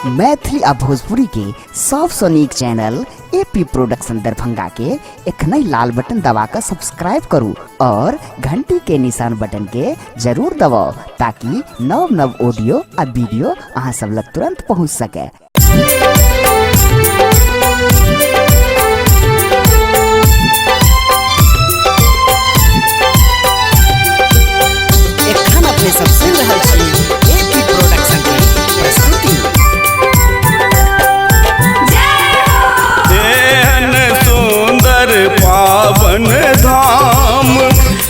मैथिली आ भोजपुरी के सबसे नीक चैनल एपी प्रोडक्शन दरभंगा के एखनई लाल बटन दबाकर सब्सक्राइब करू और घंटी के निशान बटन के जरूर दबाओ ताकि नव नव ऑडियो आ वीडियो अहाँ सब लग तुरंत पहुँच सके। अपने सब सुन रहल छी एपी प्रोडक्शन के प्रस्तुति। एहन सुंदर पावन धाम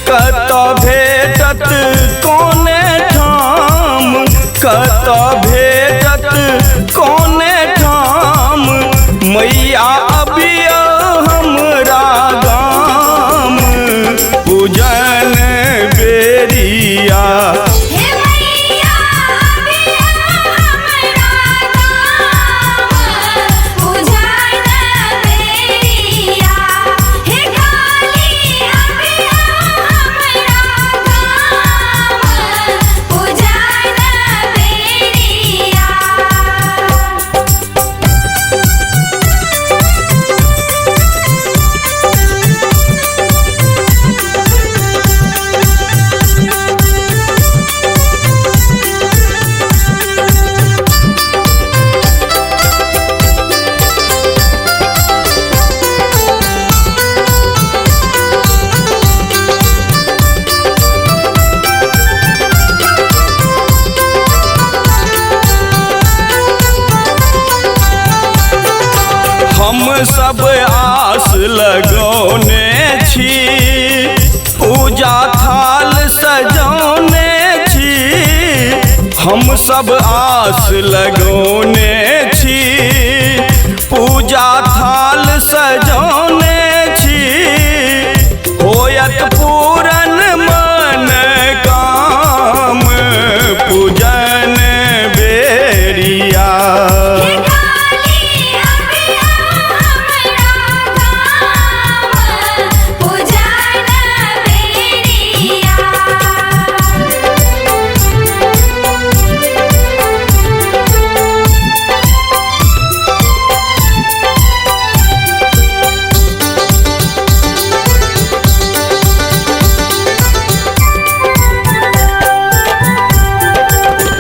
कत भेटत कोने ठाम, कत भेटत कोने ठाम, मैया अबिया हमरा गाम पूजन बेरिया। हम सब आस लगौने छी, पूजा थाल सजौने छी। हम सब आस लगौने छी, पूजा थाल सजौने छी। होयत पूरन मन काम पूजन बेरिया।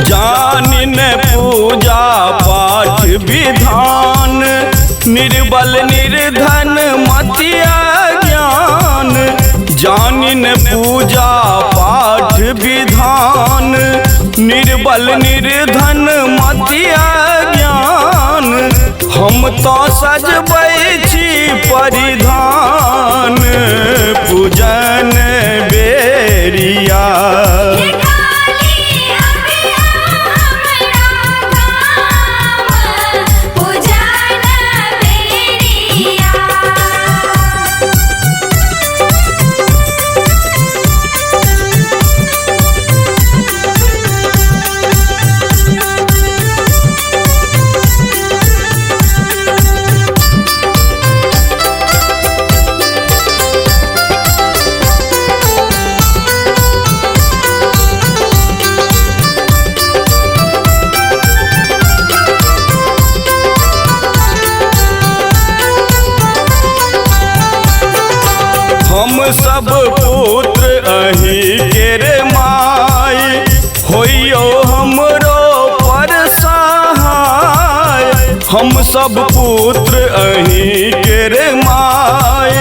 जानिन पूजा पाठ विधान, निर्बल निर्धन मतिया ज्ञान। जानिन पूजा पाठ विधान, निर्बल निर्धन मतिया ज्ञान। हम तो सजबै छी परिधान पूजन बेरिया। हम सब पुत्र अहीं केर माय, होइयो हमरो पर सहाय। हम सब पुत्र अहीं केर माय,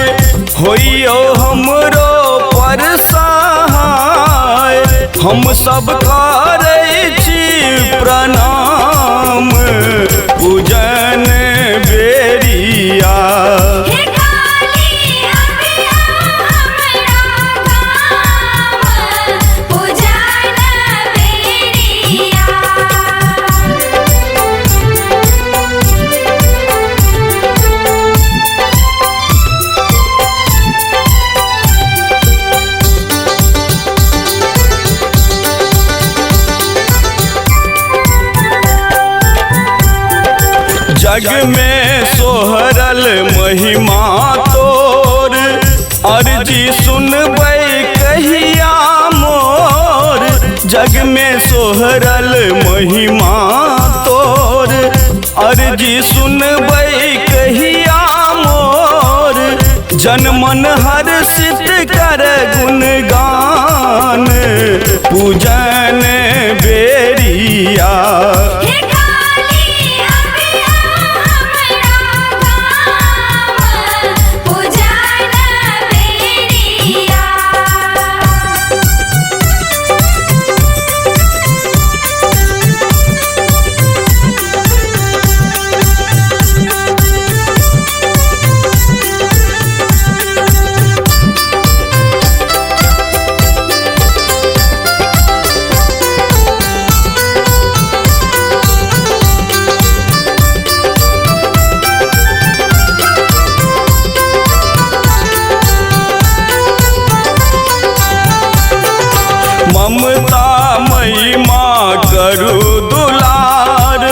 होइयो हमरो पर सहाय। हम सब करै छी प्रणाम पूजन बेरिया। जग में सोहरल महिमा तोर, अर्जी सुनबै कहिया मोर। जग में सोहरल महिमा तोर, अर्जी सुनबै कहिया मोर, जनमन हर्षित कर गुणगान, पूजन बेरिया। ममता मई माँ करू दुलार,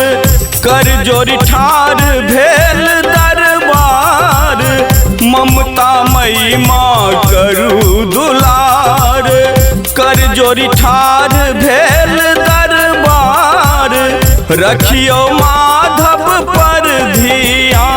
कर जोरी ठार भेल दरबार। ममता मई माँ करू दुलार, कर जोरी ठार भेल दरबार। रखियो माधव पर धियान,